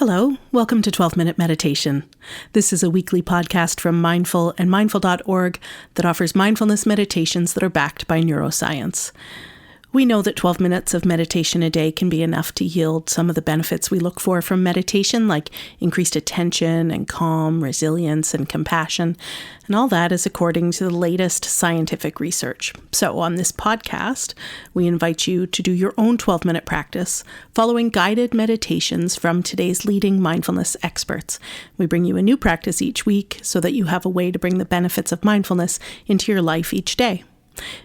Hello, welcome to 12-Minute Meditation. This is a weekly podcast from Mindful and Mindful.org that offers mindfulness meditations that are backed by neuroscience. We know that 12 minutes of meditation a day can be enough to yield some of the benefits we look for from meditation, like increased attention and calm, resilience and compassion. And all that is according to the latest scientific research. So on this podcast, we invite you to do your own 12-minute practice following guided meditations from today's leading mindfulness experts. We bring you a new practice each week so that you have a way to bring the benefits of mindfulness into your life each day.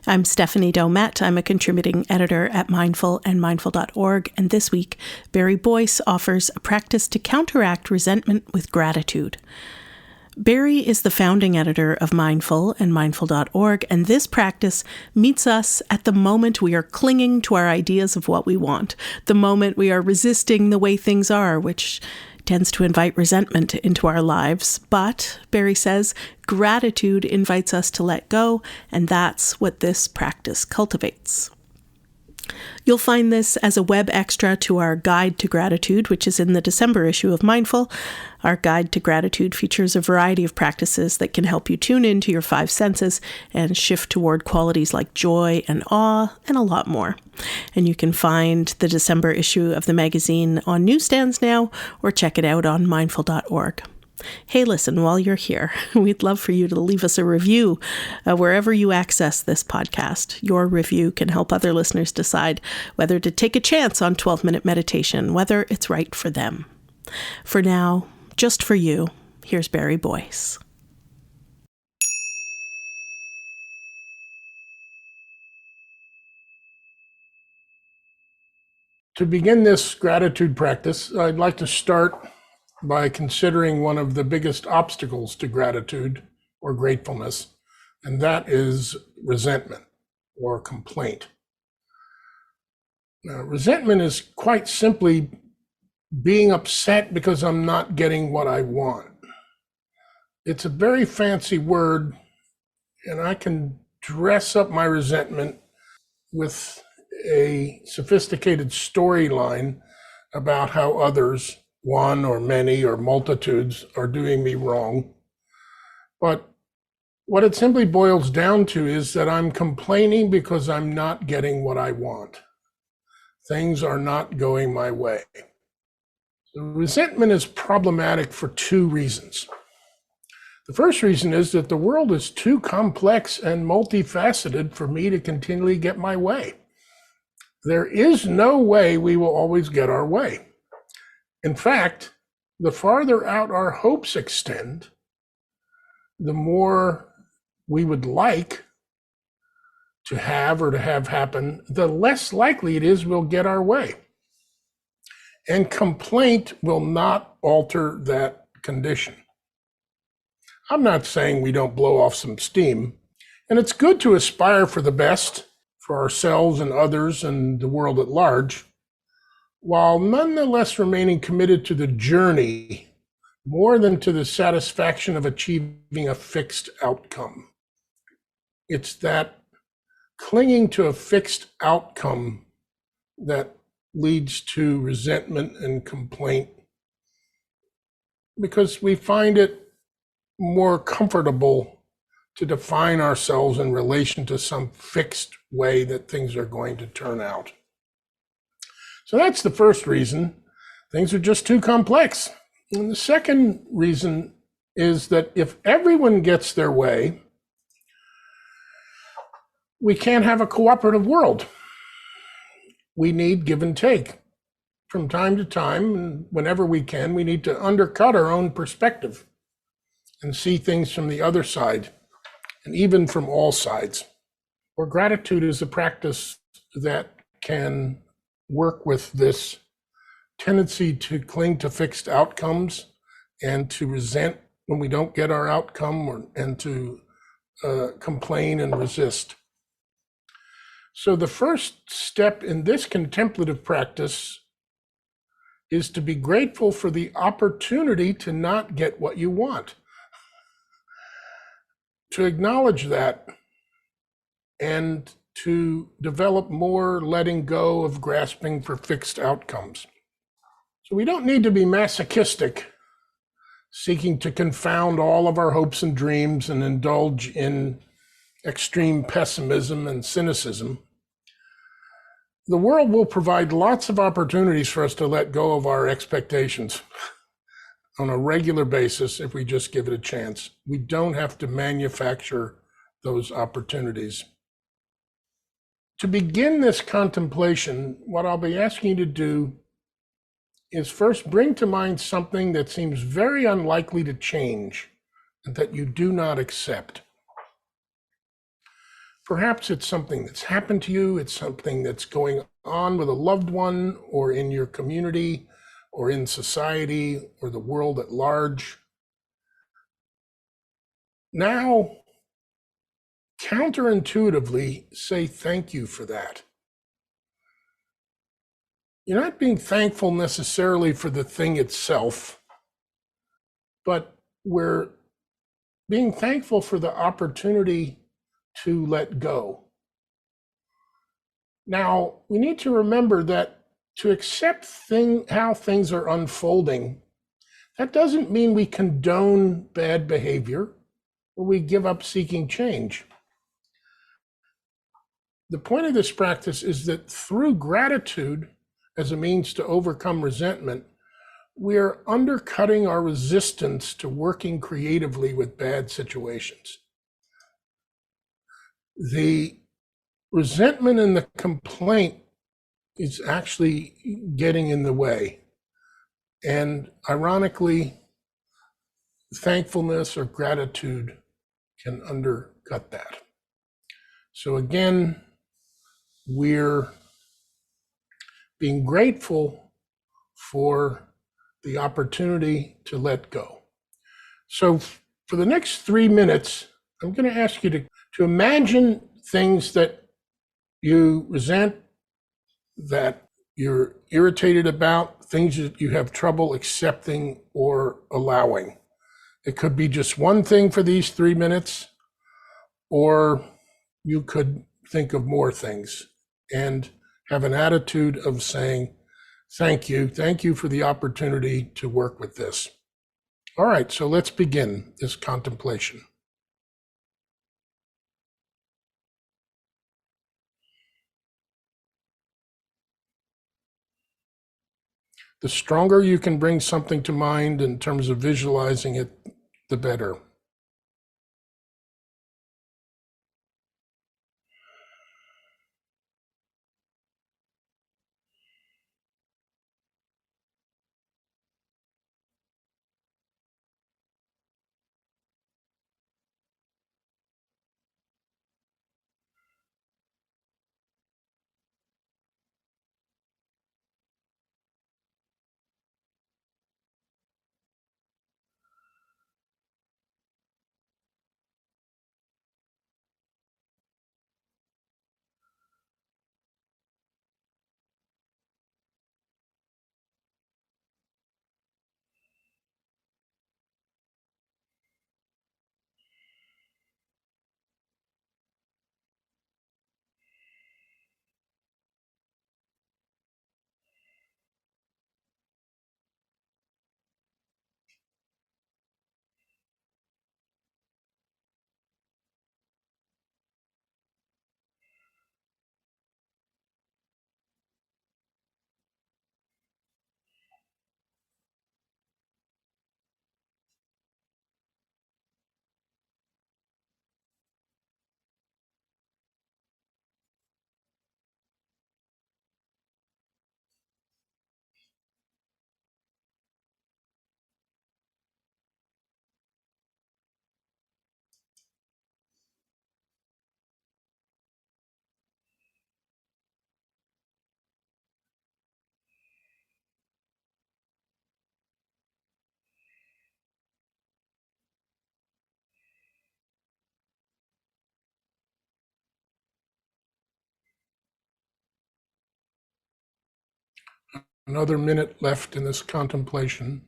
I'm Stephanie Domet. I'm a contributing editor at Mindful and Mindful.org, and this week, Barry Boyce offers a practice to counteract resentment with gratitude. Barry is the founding editor of Mindful and Mindful.org, and this practice meets us at the moment we are clinging to our ideas of what we want, the moment we are resisting the way things are, which tends to invite resentment into our lives. But, Barry says, gratitude invites us to let go, and that's what this practice cultivates. You'll find this as a web extra to our Guide to Gratitude, which is in the December issue of Mindful. Our Guide to Gratitude features a variety of practices that can help you tune into your five senses and shift toward qualities like joy and awe and a lot more. And you can find the December issue of the magazine on newsstands now, or check it out on mindful.org. Hey, listen, while you're here, we'd love for you to leave us a review wherever you access this podcast. Your review can help other listeners decide whether to take a chance on 12-minute meditation, whether it's right for them. For now, just for you, here's Barry Boyce. To begin this gratitude practice, I'd like to start by considering one of the biggest obstacles to gratitude or gratefulness, and that is resentment or complaint. Now, resentment is quite simply being upset because I'm not getting what I want. It's a very fancy word, and I can dress up my resentment with a sophisticated storyline about how others, one or many or multitudes, are doing me wrong. But what it simply boils down to is that I'm complaining because I'm not getting what I want. Things are not going my way. So resentment is problematic for two reasons. The first reason is that the world is too complex and multifaceted for me to continually get my way. There is no way we will always get our way. In fact, the farther out our hopes extend, the more we would like to have or to have happen, the less likely it is we'll get our way. And complaint will not alter that condition. I'm not saying we don't blow off some steam, and it's good to aspire for the best for ourselves and others and the world at large, while nonetheless remaining committed to the journey more than to the satisfaction of achieving a fixed outcome. It's that clinging to a fixed outcome that leads to resentment and complaint, because we find it more comfortable to define ourselves in relation to some fixed way that things are going to turn out. So that's the first reason. Things are just too complex. And the second reason is that if everyone gets their way, we can't have a cooperative world. We need give and take. From time to time, and whenever we can, we need to undercut our own perspective and see things from the other side, and even from all sides. Or gratitude is a practice that can work with this tendency to cling to fixed outcomes and to resent when we don't get our outcome, and to complain and resist. So the first step in this contemplative practice is to be grateful for the opportunity to not get what you want. To acknowledge that and to develop more letting go of grasping for fixed outcomes. So we don't need to be masochistic, seeking to confound all of our hopes and dreams and indulge in extreme pessimism and cynicism. The world will provide lots of opportunities for us to let go of our expectations on a regular basis if we just give it a chance. We don't have to manufacture those opportunities. To begin this contemplation, what I'll be asking you to do is first bring to mind something that seems very unlikely to change and that you do not accept. Perhaps it's something that's happened to you, it's something that's going on with a loved one or in your community or in society or the world at large. Now, counterintuitively, say thank you for that. You're not being thankful necessarily for the thing itself, but we're being thankful for the opportunity to let go. Now, we need to remember that to accept how things are unfolding, that doesn't mean we condone bad behavior or we give up seeking change. The point of this practice is that through gratitude as a means to overcome resentment, we are undercutting our resistance to working creatively with bad situations. The resentment and the complaint is actually getting in the way. And ironically, thankfulness or gratitude can undercut that. So again, we're being grateful for the opportunity to let go. So for the next 3 minutes, I'm going to ask you to imagine things that you resent, that you're irritated about, things that you have trouble accepting or allowing. It could be just one thing for these 3 minutes, or you could think of more things and have an attitude of saying, thank you for the opportunity to work with this. All right, so let's begin this contemplation. The stronger you can bring something to mind in terms of visualizing it, the better. Another minute left in this contemplation.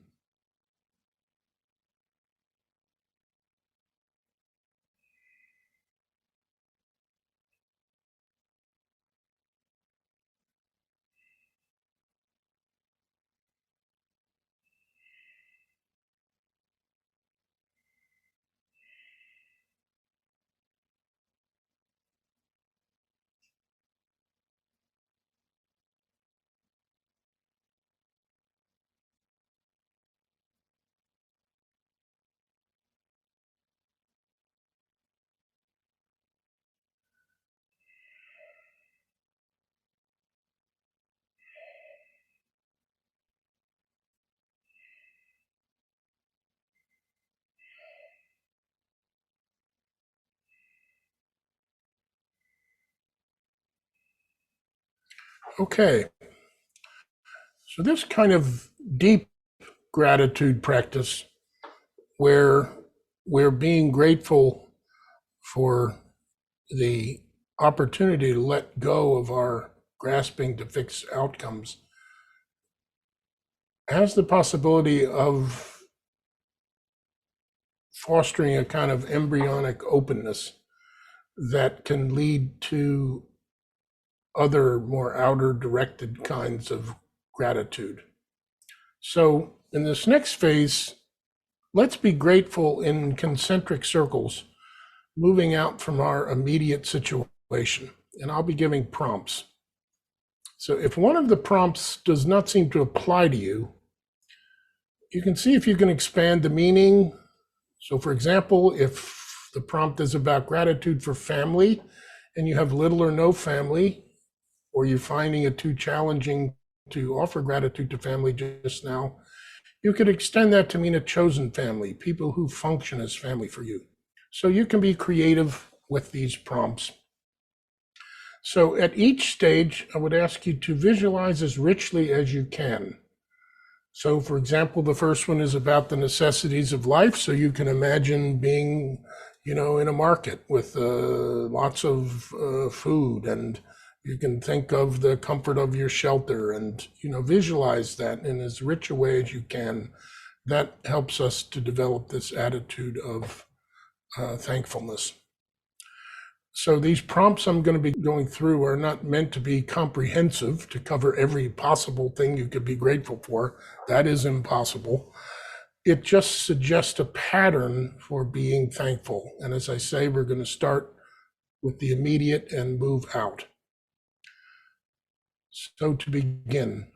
Okay, so this kind of deep gratitude practice where we're being grateful for the opportunity to let go of our grasping to fix outcomes has the possibility of fostering a kind of embryonic openness that can lead to other more outer directed kinds of gratitude. So in this next phase, let's be grateful in concentric circles, moving out from our immediate situation. And I'll be giving prompts. So if one of the prompts does not seem to apply to you, you can see if you can expand the meaning. So for example, if the prompt is about gratitude for family and you have little or no family, or you're finding it too challenging to offer gratitude to family just now, you could extend that to mean a chosen family, people who function as family for you. So you can be creative with these prompts. So at each stage, I would ask you to visualize as richly as you can. So for example, the first one is about the necessities of life. So you can imagine being, in a market with lots of food, and you can think of the comfort of your shelter and, visualize that in as rich a way as you can. That helps us to develop this attitude of thankfulness. So these prompts I'm going to be going through are not meant to be comprehensive to cover every possible thing you could be grateful for. That is impossible. It just suggests a pattern for being thankful. And as I say, we're going to start with the immediate and move out. So to begin,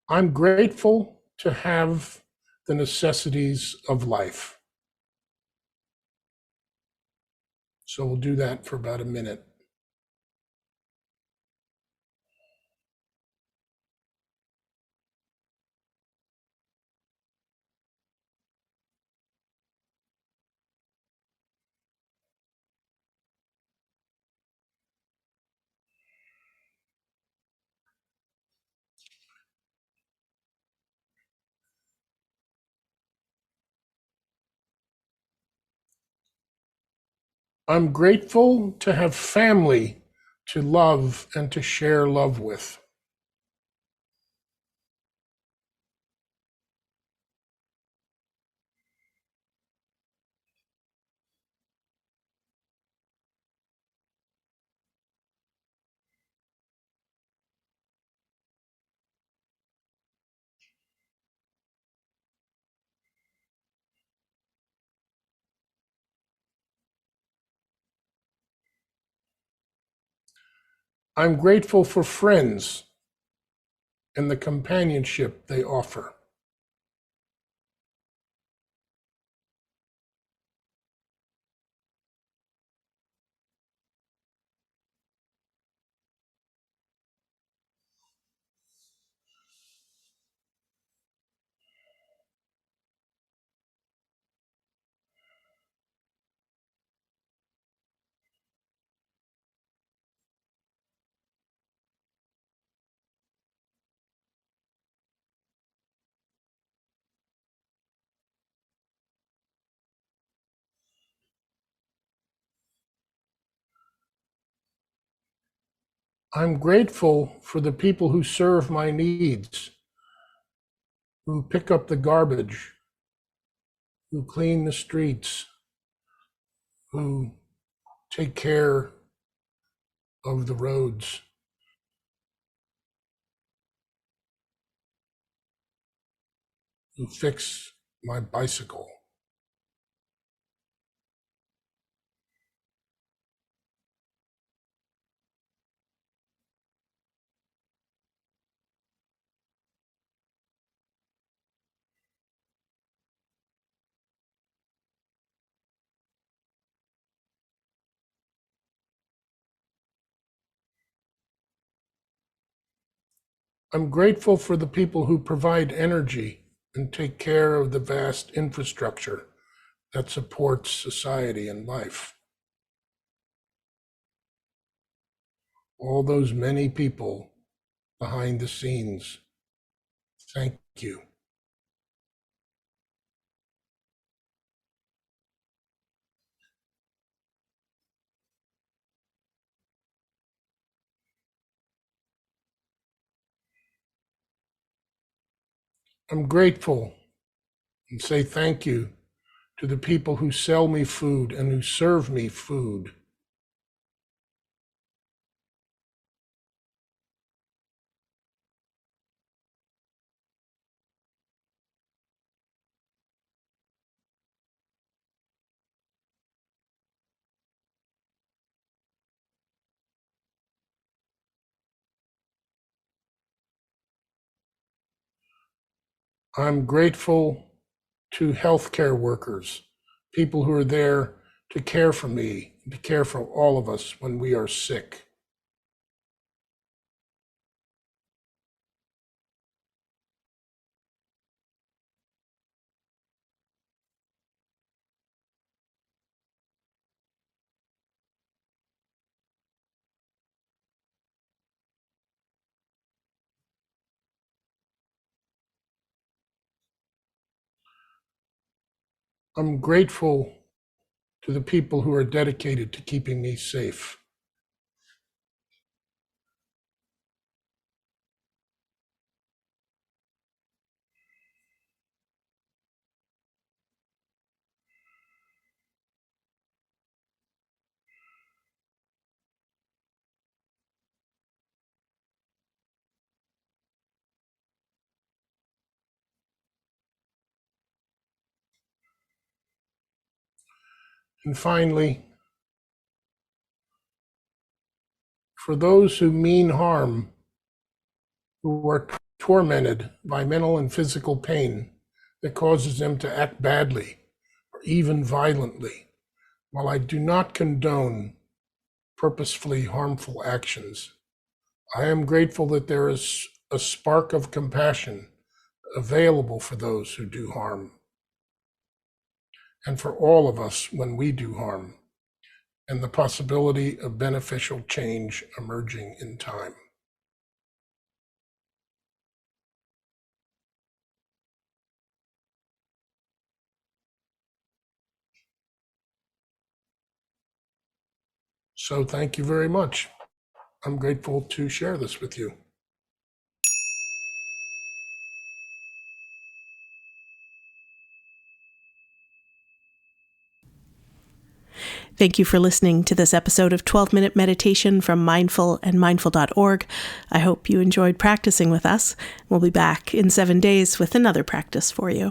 I'm grateful to have the necessities of life. So we'll do that for about a minute. I'm grateful to have family to love and to share love with. I'm grateful for friends and the companionship they offer. I'm grateful for the people who serve my needs, who pick up the garbage, who clean the streets, who take care of the roads, who fix my bicycle. I'm grateful for the people who provide energy and take care of the vast infrastructure that supports society and life. All those many people behind the scenes. Thank you. I'm grateful and say thank you to the people who sell me food and who serve me food. I'm grateful to healthcare workers, people who are there to care for me, to care for all of us when we are sick. I'm grateful to the people who are dedicated to keeping me safe. And finally, for those who mean harm, who are tormented by mental and physical pain that causes them to act badly or even violently, while I do not condone purposefully harmful actions, I am grateful that there is a spark of compassion available for those who do harm, and for all of us when we do harm, and the possibility of beneficial change emerging in time. So thank you very much. I'm grateful to share this with you. Thank you for listening to this episode of 12-Minute Meditation from Mindful and Mindful.org. I hope you enjoyed practicing with us. We'll be back in 7 days with another practice for you.